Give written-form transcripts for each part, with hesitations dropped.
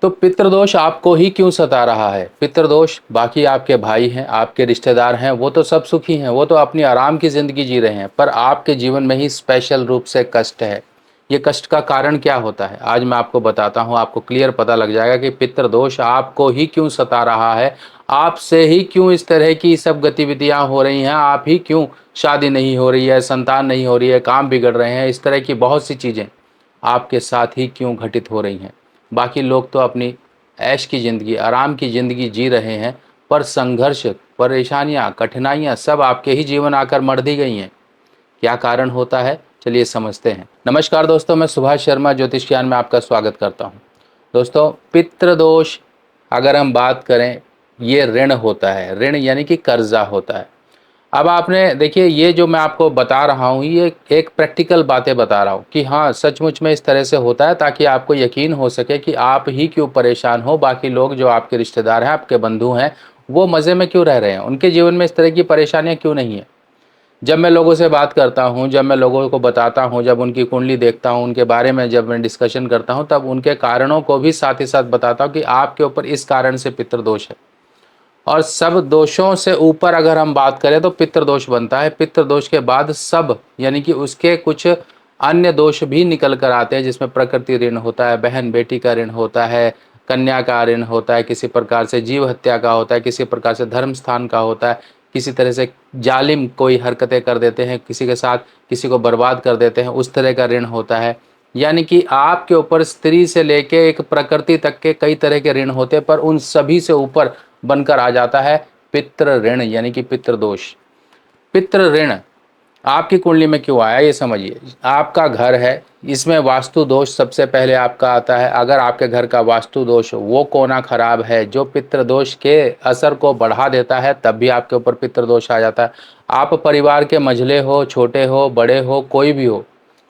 तो पितृदोष आपको ही क्यों सता रहा है? पितृदोष, बाकी आपके भाई हैं, आपके रिश्तेदार हैं, वो तो सब सुखी हैं, वो तो अपनी आराम की ज़िंदगी जी रहे हैं, पर आपके जीवन में ही स्पेशल रूप से कष्ट है। ये कष्ट का कारण क्या होता है? आज मैं आपको बताता हूँ, आपको क्लियर पता लग जाएगा कि पितृदोष आपको ही क्यों सता रहा है, आपसे ही क्यों इस तरह की सब गतिविधियाँ हो रही हैं, आप ही क्यों शादी नहीं हो रही है, संतान नहीं हो रही है, काम बिगड़ रहे हैं, इस तरह की बहुत सी चीज़ें आपके साथ ही क्यों घटित हो रही हैं। बाकी लोग तो अपनी ऐश की ज़िंदगी, आराम की ज़िंदगी जी रहे हैं, पर संघर्ष, परेशानियाँ, कठिनाइयाँ सब आपके ही जीवन आकर मढ़ दी गई हैं। क्या कारण होता है? चलिए समझते हैं। नमस्कार दोस्तों, मैं सुभाष शर्मा ज्योतिष ज्ञान में आपका स्वागत करता हूँ। दोस्तों, पितृदोष अगर हम बात करें, ये ऋण होता है। ऋण यानी कि कर्जा होता है। अब आपने देखिए, ये जो मैं आपको बता रहा हूँ, ये एक प्रैक्टिकल बातें बता रहा हूँ कि हाँ, सचमुच में इस तरह से होता है, ताकि आपको यकीन हो सके कि आप ही क्यों परेशान हो, बाकी लोग जो आपके रिश्तेदार हैं, आपके बंधु हैं, वो मज़े में क्यों रह रहे हैं, उनके जीवन में इस तरह की परेशानियाँ क्यों नहीं है। जब मैं लोगों से बात करता हूँ, जब मैं लोगों को बताता हूँ, जब उनकी कुंडली देखता हूँ, उनके बारे में जब मैं डिस्कशन करता हूँ, तब उनके कारणों को भी साथ ही साथ बताता हूँ कि आपके ऊपर इस कारण से पितृदोष है। और सब दोषों से ऊपर अगर हम बात करें तो पितृदोष बनता है। पितृदोष के बाद सब यानी कि उसके कुछ अन्य दोष भी निकल कर आते हैं, जिसमें प्रकृति ऋण होता है, बहन बेटी का ऋण होता है, कन्या का ऋण होता है, किसी प्रकार से जीव हत्या का होता है, किसी प्रकार से धर्म स्थान का होता है, किसी तरह से जालिम कोई हरकतें कर देते हैं, किसी के साथ किसी को बर्बाद कर देते हैं, उस तरह का ऋण होता है। यानी कि आपके ऊपर स्त्री से लेके एक प्रकृति तक के कई तरह के ऋण होते हैं, पर उन सभी से ऊपर बनकर आ जाता है पितृ ऋण यानी कि पितृदोष। पितृ ऋण आपकी कुंडली में क्यों आया, ये समझिए। आपका घर है, इसमें वास्तु दोष सबसे पहले आपका आता है। अगर आपके घर का वास्तु दोष, वो कोना खराब है जो पितृदोष के असर को बढ़ा देता है, तब भी आपके ऊपर पितृदोष आ जाता है। आप परिवार के मंझले हो, छोटे हो, बड़े हो, कोई भी हो,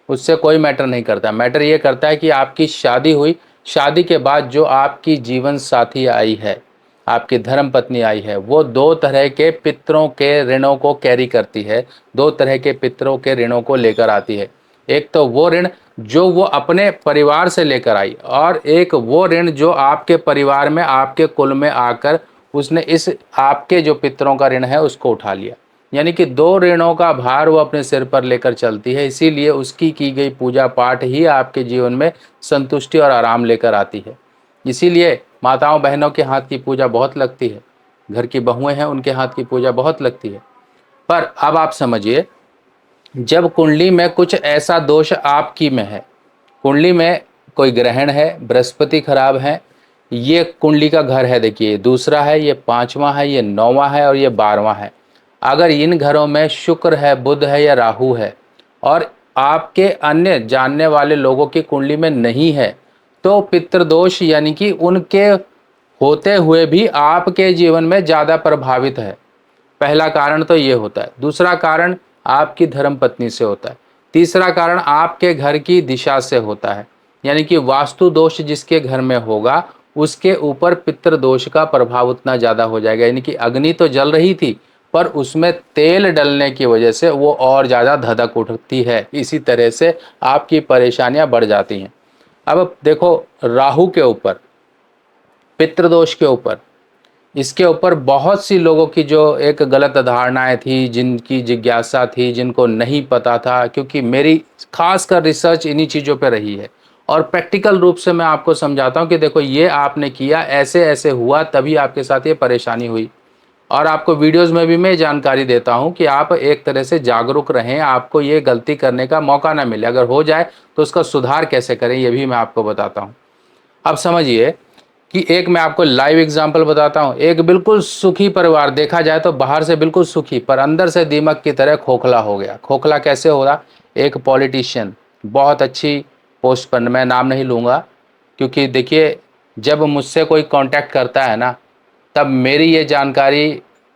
उससे कोई मैटर नहीं करता। मैटर ये करता है कि आपकी शादी हुई, शादी के बाद जो आपकी जीवन साथी आई है, आपकी धर्म पत्नी आई है, वो दो तरह के पितरों के ऋणों को कैरी करती है, दो तरह के पितरों के ऋणों को लेकर आती है। एक तो वो ऋण जो वो अपने परिवार से लेकर आई, और एक वो ऋण जो आपके परिवार में, आपके कुल में आकर उसने इस आपके जो पितरों का ऋण है उसको उठा लिया। यानी कि दो ऋणों का भार वो अपने सिर पर लेकर चलती है। इसीलिए उसकी की गई पूजा पाठ ही आपके जीवन में संतुष्टि और आराम लेकर आती है। इसीलिए माताओं बहनों के हाथ की पूजा बहुत लगती है, घर की बहुएं हैं उनके हाथ की पूजा बहुत लगती है। पर अब आप समझिए, जब कुंडली में कुछ ऐसा दोष आपकी में है, कुंडली में कोई ग्रहण है, बृहस्पति खराब है, ये कुंडली का घर है, देखिए दूसरा है, ये पांचवा है, ये नौवां है और ये 12वां है। अगर इन घरों में शुक्र है, बुध है या राहु है, और आपके अन्य जानने वाले लोगों की कुंडली में नहीं है, तो पितृदोष यानी कि उनके होते हुए भी आपके जीवन में ज़्यादा प्रभावित है। पहला कारण तो ये होता है। दूसरा कारण आपकी धर्म पत्नी से होता है। तीसरा कारण आपके घर की दिशा से होता है। यानी कि वास्तु दोष जिसके घर में होगा, उसके ऊपर पितृ दोष का प्रभाव उतना ज़्यादा हो जाएगा। यानी कि अग्नि तो जल रही थी, पर उसमें तेल डलने की वजह से वो और ज़्यादा धधक उठती है। इसी तरह से आपकी परेशानियां बढ़ जाती हैं। अब देखो, राहु के ऊपर, पितृदोष के ऊपर, इसके ऊपर बहुत सी लोगों की जो एक गलत धारणाएं थी, जिनकी जिज्ञासा थी, जिनको नहीं पता था, क्योंकि मेरी खासकर रिसर्च इन्हीं चीज़ों पे रही है, और प्रैक्टिकल रूप से मैं आपको समझाता हूँ कि देखो, ये आपने किया, ऐसे ऐसे हुआ, तभी आपके साथ ये परेशानी हुई। और आपको वीडियोज़ में भी मैं जानकारी देता हूँ कि आप एक तरह से जागरूक रहें, आपको ये गलती करने का मौका ना मिले। अगर हो जाए तो उसका सुधार कैसे करें, ये भी मैं आपको बताता हूँ। अब समझिए कि एक मैं आपको लाइव एग्जांपल बताता हूं। एक बिल्कुल सुखी परिवार, देखा जाए तो बाहर से बिल्कुल सुखी, पर अंदर से दीमक की तरह खोखला हो गया। खोखला कैसे हो रहा? एक पॉलिटिशियन, बहुत अच्छी पोस्ट पर, मैं नाम नहीं लूँगा, क्योंकि देखिए, जब मुझसे कोई कांटेक्ट करता है ना, तब मेरी ये जानकारी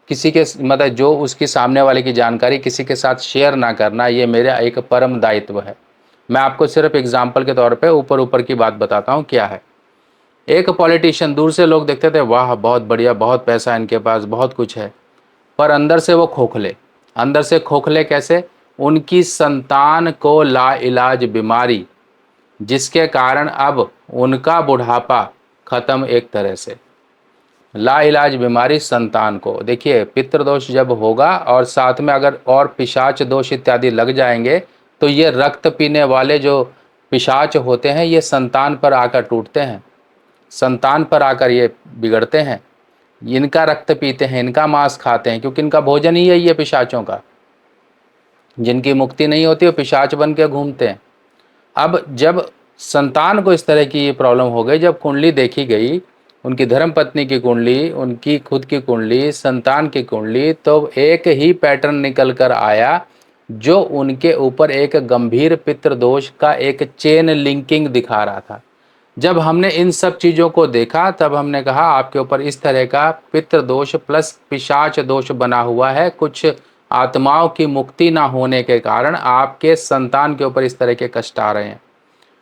किसी के मतलब जो उसकी सामने वाले की जानकारी किसी के साथ शेयर ना करना, ये मेरा एक परम दायित्व है। मैं आपको सिर्फ एग्जाम्पल के तौर पे ऊपर ऊपर की बात बताता हूँ क्या है। एक पॉलिटिशियन, दूर से लोग देखते थे, वाह बहुत बढ़िया, बहुत पैसा है इनके पास, बहुत कुछ है, पर अंदर से वो खोखले। अंदर से खोखले कैसे? उनकी संतान को लाइलाज बीमारी, जिसके कारण अब उनका बुढ़ापा खत्म एक तरह से। लाइलाज बीमारी संतान को, देखिए पितृदोष जब होगा और साथ में अगर और पिशाच दोष इत्यादि लग जाएंगे तो ये रक्त पीने वाले जो पिशाच होते हैं ये संतान पर आकर टूटते हैं, संतान पर आकर ये बिगड़ते हैं, इनका रक्त पीते हैं, इनका मांस खाते हैं, क्योंकि इनका भोजन ही यही है पिशाचों का। जिनकी मुक्ति नहीं होती वो पिशाच बन के घूमते हैं। अब जब संतान को इस तरह की प्रॉब्लम हो गई, जब कुंडली देखी गई, उनकी धर्म पत्नी की कुंडली, उनकी खुद की कुंडली, संतान की कुंडली, तो एक ही पैटर्न निकल कर आया जो उनके ऊपर एक गंभीर पितृदोष का एक चेन लिंकिंग दिखा रहा था। जब हमने इन सब चीज़ों को देखा तब हमने कहा आपके ऊपर इस तरह का पितृदोष प्लस पिशाच दोष बना हुआ है। कुछ आत्माओं की मुक्ति ना होने के कारण आपके संतान के ऊपर इस तरह के कष्ट आ रहे हैं।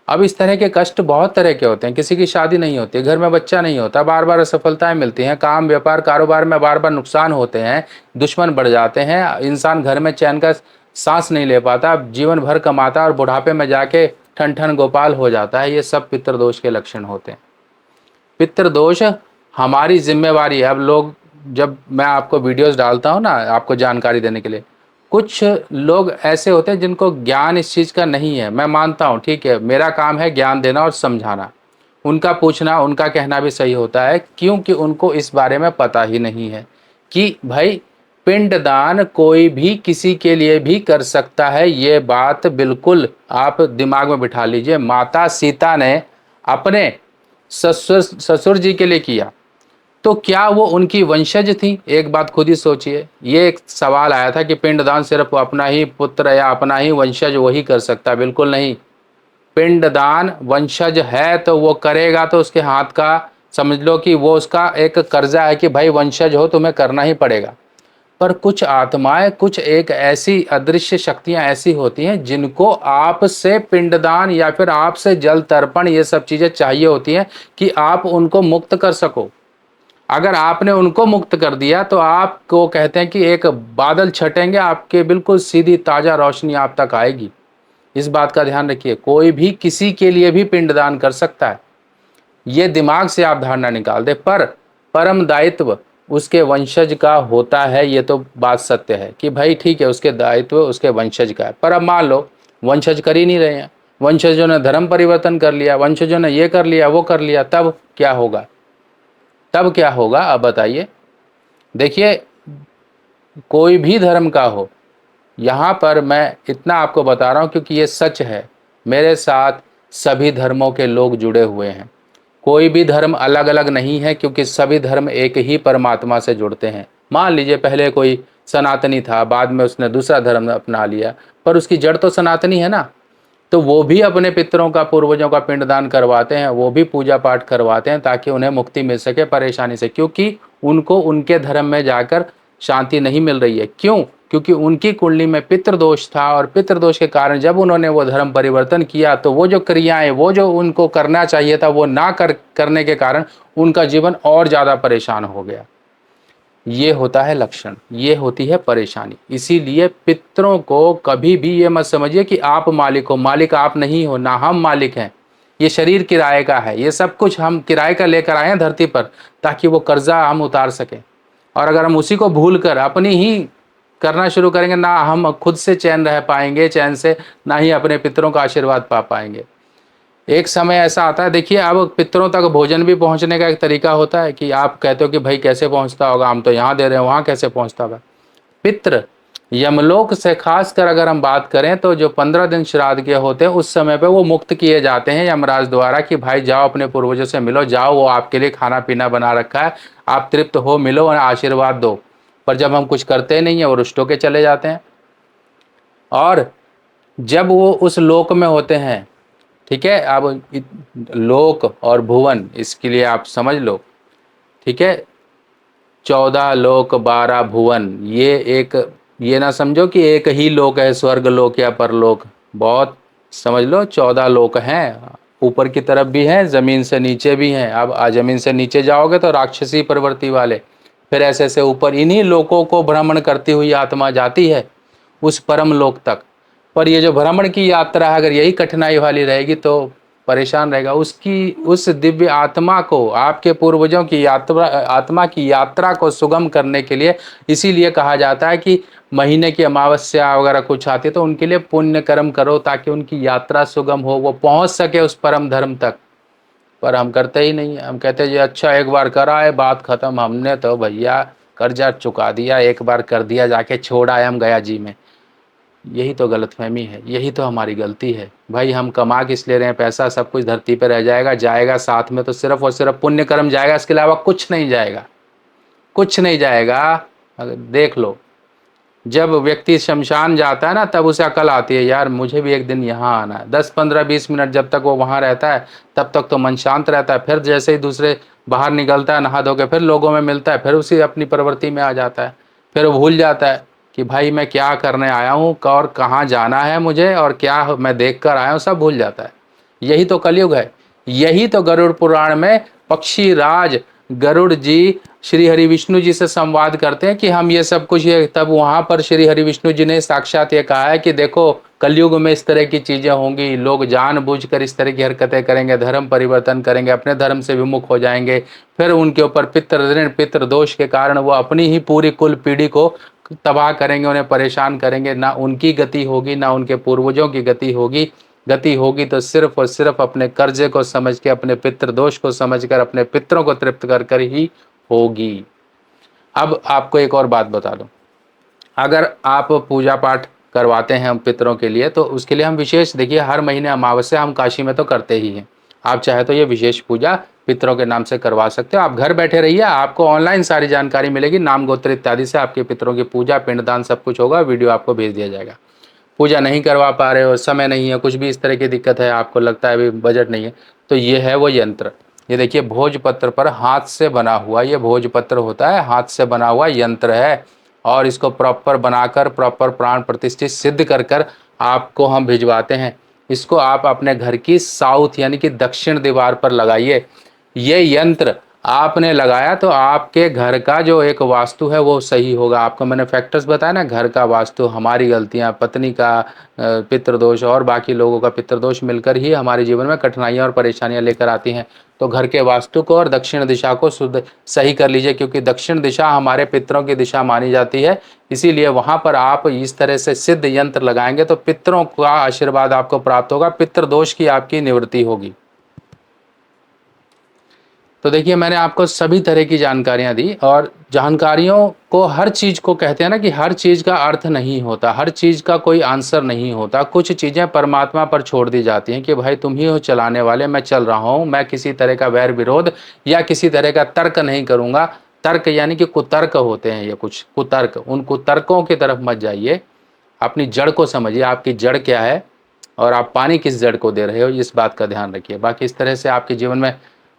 अब इस तरह के कष्ट बहुत तरह के होते हैं। किसी की शादी नहीं होती, घर में बच्चा नहीं होता, बार बार असफलताएं मिलती हैं, काम व्यापार कारोबार में बार बार नुकसान होते हैं, दुश्मन बढ़ जाते हैं, इंसान घर में चैन का सांस नहीं ले पाता, जीवन भर कमाता और बुढ़ापे में जाके ठन ठन गोपाल हो जाता है। ये सब पितृदोष के लक्षण होते हैं। पितृदोष हमारी जिम्मेवारी है। अब लोग, जब मैं आपको वीडियोस डालता हूँ ना आपको जानकारी देने के लिए, कुछ लोग ऐसे होते हैं जिनको ज्ञान इस चीज़ का नहीं है। मैं मानता हूँ, ठीक है, मेरा काम है ज्ञान देना और समझाना, उनका पूछना, उनका कहना भी सही होता है, क्योंकि उनको इस बारे में पता ही नहीं है कि भाई पिंडदान कोई भी किसी के लिए भी कर सकता है। ये बात बिल्कुल आप दिमाग में बिठा लीजिए। माता सीता ने अपने ससुर जी के लिए किया तो क्या वो उनकी वंशज थी? एक बात खुद ही सोचिए। ये एक सवाल आया था कि पिंडदान सिर्फ अपना ही पुत्र या अपना ही वंशज वही कर सकता है। बिल्कुल नहीं। पिंडदान वंशज है तो वो करेगा तो उसके हाथ का समझ लो कि वो उसका एक कर्जा है कि भाई वंशज हो तुम्हें करना ही पड़ेगा। पर कुछ आत्माएं, कुछ एक ऐसी अदृश्य शक्तियां ऐसी होती हैं जिनको आपसे पिंडदान या फिर आपसे जल तर्पण ये सब चीजें चाहिए होती हैं कि आप उनको मुक्त कर सको। अगर आपने उनको मुक्त कर दिया तो आपको कहते हैं कि एक बादल छटेंगे, आपके बिल्कुल सीधी ताजा रोशनी आप तक आएगी। इस बात का ध्यान रखिए। कोई भी किसी के लिए भी पिंडदान कर सकता है, ये दिमाग से आप धारणा निकाल दे। पर परम दायित्व उसके वंशज का होता है। ये तो बात सत्य है कि भाई ठीक है उसके दायित्व उसके वंशज का है। पर अब मान लो वंशज कर ही नहीं रहे हैं, वंशजों ने धर्म परिवर्तन कर लिया, वंशजों ने ये कर लिया वो कर लिया, तब क्या होगा? तब क्या होगा अब बताइए। देखिए कोई भी धर्म का हो, यहाँ पर मैं इतना आपको बता रहा हूँ क्योंकि ये सच है। मेरे साथ सभी धर्मों के लोग जुड़े हुए हैं। कोई भी धर्म अलग अलग नहीं है क्योंकि सभी धर्म एक ही परमात्मा से जुड़ते हैं। मान लीजिए पहले कोई सनातनी था, बाद में उसने दूसरा धर्म अपना लिया, पर उसकी जड़ तो सनातनी है ना। तो वो भी अपने पितरों का, पूर्वजों का पिंडदान करवाते हैं, वो भी पूजा पाठ करवाते हैं ताकि उन्हें मुक्ति मिल सके परेशानी से, क्योंकि उनको उनके धर्म में जाकर शांति नहीं मिल रही है। क्यों? क्योंकि उनकी कुंडली में पितृदोष था और पितृदोष के कारण जब उन्होंने वो धर्म परिवर्तन किया तो वो जो क्रियाएं, वो जो उनको करना चाहिए था वो ना करने के कारण उनका जीवन और ज़्यादा परेशान हो गया। ये होता है लक्षण, ये होती है परेशानी। इसीलिए पितरों को कभी भी ये मत समझिए कि आप मालिक हो। मालिक आप नहीं हो, ना हम मालिक हैं। ये शरीर किराए का है, ये सब कुछ हम किराए का लेकर आए हैं धरती पर ताकि वो कर्जा हम उतार सकें। और अगर हम उसी को भूल कर अपनी ही करना शुरू करेंगे, ना हम खुद से चैन रह पाएंगे चैन से, ना ही अपने पितरों का आशीर्वाद पा पाएंगे। एक समय ऐसा आता है, देखिए अब पितरों तक भोजन भी पहुंचने का एक तरीका होता है कि आप कहते हो कि भाई कैसे पहुंचता होगा, हम तो यहाँ दे रहे हैं, वहाँ कैसे पहुंचता होगा। पितृ यमलोक से खासकर अगर हम बात करें तो जो 15 दिन श्राद्ध के होते हैं उस समय पे वो मुक्त किए जाते हैं यमराज द्वारा कि भाई जाओ अपने पूर्वजों से मिलो, जाओ वो आपके लिए खाना पीना बना रखा है, आप तृप्त हो, मिलो और आशीर्वाद दो। पर जब हम कुछ करते नहीं है वो रुष्ट के चले जाते हैं। और जब वो उस लोक में होते हैं, ठीक है, अब लोक और भुवन इसके लिए आप समझ लो, ठीक है, 14 लोक 12 भुवन, ये ना समझो कि एक ही लोक है स्वर्ग लोक या परलोक। बहुत समझ लो 14 लोक हैं, ऊपर की तरफ भी हैं, जमीन से नीचे भी हैं। अब जमीन से नीचे जाओगे तो राक्षसी प्रवृत्ति वाले, फिर ऐसे ऐसे ऊपर इन्हीं लोकों को भ्रमण करती हुई आत्मा जाती है उस परम लोक तक। पर ये जो भ्रमण की यात्रा है अगर यही कठिनाई वाली रहेगी तो परेशान रहेगा, उसकी उस दिव्य आत्मा को, आपके पूर्वजों की यात्रा, आत्मा की यात्रा को सुगम करने के लिए, इसीलिए कहा जाता है कि महीने की अमावस्या वगैरह कुछ आती है तो उनके लिए पुण्य कर्म करो ताकि उनकी यात्रा सुगम हो, वो पहुंच सके उस परम धर्म तक। पर हम करते ही नहीं है, हम कहते हैं जी अच्छा एक बार करा है बात खत्म, हमने तो भैया कर्जा चुका दिया, एक बार कर दिया जाके छोड़ आए हम गया जी में। यही तो गलतफहमी है, यही तो हमारी गलती है भाई। हम कमा किस ले रहे हैं पैसा, सब कुछ धरती पे रह जाएगा, जाएगा साथ में तो सिर्फ और सिर्फ पुण्य कर्म जाएगा, इसके अलावा कुछ नहीं जाएगा, कुछ नहीं जाएगा। अगर देख लो, जब व्यक्ति शमशान जाता है ना तब उसे अकल आती है, यार मुझे भी एक दिन यहाँ आना है। 10 15 20 मिनट जब तक वो वहाँ रहता है तब तक तो मन शांत रहता है, फिर जैसे ही दूसरे बाहर निकलता है नहा धो के, फिर लोगों में मिलता है, फिर उसी अपनी प्रवृत्ति में आ जाता है। फिर वो भूल जाता है कि भाई मैं क्या करने आया हूँ और कहाँ जाना है मुझे और क्या मैं देख कर आया हूँ, सब भूल जाता है। यही तो कलयुग है। यही तो गरुड़ पुराण में पक्षी राज गरुड़ जी श्री हरि विष्णु जी से संवाद करते हैं कि हम ये सब कुछ, ये तब वहां पर श्री हरि विष्णु जी ने साक्षात ये कहा है कि देखो कलयुग में इस तरह की चीजें होंगी, लोग जानबूझकर इस तरह की हरकतें करेंगे, धर्म परिवर्तन करेंगे, अपने धर्म से विमुख हो जाएंगे, फिर उनके ऊपर पितृ ऋण पितृ दोष के कारण वो अपनी ही पूरी कुल पीढ़ी को तबाह करेंगे, उन्हें परेशान करेंगे, ना उनकी गति होगी ना उनके पूर्वजों की गति होगी। गति होगी तो सिर्फ और सिर्फ अपने कर्जे को समझ के, अपने पितृ दोष को समझकर, अपने पितरों को तृप्त कर कर ही होगी। अब आपको एक और बात बता दूं, अगर आप पूजा पाठ करवाते हैं हम पितरों के लिए तो उसके लिए हम विशेष, देखिए हर महीने अमावस्या हम काशी में तो करते ही हैं। आप चाहे तो ये विशेष पूजा पितरों के नाम से करवा सकते हो। आप घर बैठे रहिए, आपको ऑनलाइन सारी जानकारी मिलेगी, नाम गोत्र इत्यादि से आपके पितरों की पूजा पिंडदान सब कुछ होगा, वीडियो आपको भेज दिया जाएगा। पूजा नहीं करवा पा रहे हो, समय नहीं है, कुछ भी इस तरह की दिक्कत है, आपको लगता है अभी बजट नहीं है, तो ये है वो यंत्र। ये देखिए भोजपत्र पर हाथ से बना हुआ, ये भोजपत्र होता है, हाथ से बना हुआ यंत्र है, और इसको प्रॉपर बनाकर प्रॉपर प्राण प्रतिष्ठित सिद्ध कर कर आपको हम भिजवाते हैं। इसको आप अपने घर की साउथ यानी कि दक्षिण दीवार पर लगाइए। ये यंत्र आपने लगाया तो आपके घर का जो एक वास्तु है वो सही होगा। आपको मैंने फैक्टर्स बताया ना, घर का वास्तु, हमारी गलतियां, पत्नी का पितृदोष और बाकी लोगों का पितृदोष मिलकर ही हमारे जीवन में कठिनाइयां और परेशानियां लेकर आती हैं। तो घर के वास्तु को और दक्षिण दिशा को शुद्ध सही कर लीजिए, क्योंकि दक्षिण दिशा हमारे पितरों की दिशा मानी जाती है। इसीलिए वहां पर आप इस तरह से सिद्ध यंत्र लगाएंगे तो पितरों का आशीर्वाद आपको प्राप्त होगा, पितृदोष की आपकी निवृत्ति होगी। तो देखिए मैंने आपको सभी तरह की जानकारियां दी, और जानकारियों को, हर चीज को कहते हैं ना कि हर चीज का अर्थ नहीं होता, हर चीज का कोई आंसर नहीं होता। कुछ चीजें परमात्मा पर छोड़ दी जाती हैं कि भाई तुम ही हो चलाने वाले, मैं चल रहा हूं, मैं किसी तरह का वैर विरोध या किसी तरह का तर्क नहीं करूंगा। तर्क यानी कि कुतर्क होते हैं, ये कुछ कुतर्क, उन कुतर्कों की तरफ मत जाइए। अपनी जड़ को समझिए, आपकी जड़ क्या है और आप पानी किस जड़ को दे रहे हो, इस बात का ध्यान रखिए। बाकी इस तरह से आपके जीवन में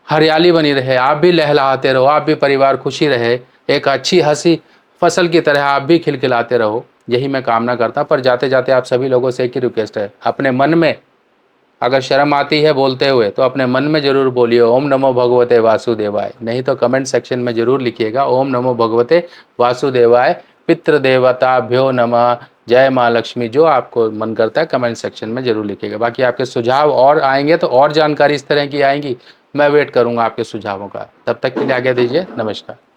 हरियाली बनी रहे, आप भी लहलहाते रहो, आप भी परिवार खुशी रहे, एक अच्छी हंसी फसल की तरह आप भी खिलखिलाते रहो, यही मैं कामना करता। पर जाते जाते आप सभी लोगों से एक ही रिक्वेस्ट है, अपने मन में अगर शर्म आती है बोलते हुए तो अपने मन में जरूर बोलिए ओम नमो भगवते वासुदेवाय, नहीं तो कमेंट सेक्शन में जरूर लिखिएगा ओम नमो भगवते वासुदेवाय, पितृदेवताभ्यो नमः, जय माँ लक्ष्मी। जो आपको मन करता है कमेंट सेक्शन में जरूर लिखिएगा। बाकी आपके सुझाव और आएंगे तो और जानकारी इस तरह की आएंगी, मैं वेट करूंगा आपके सुझावों का। तब तक के लिए आज्ञा दीजिए, नमस्कार।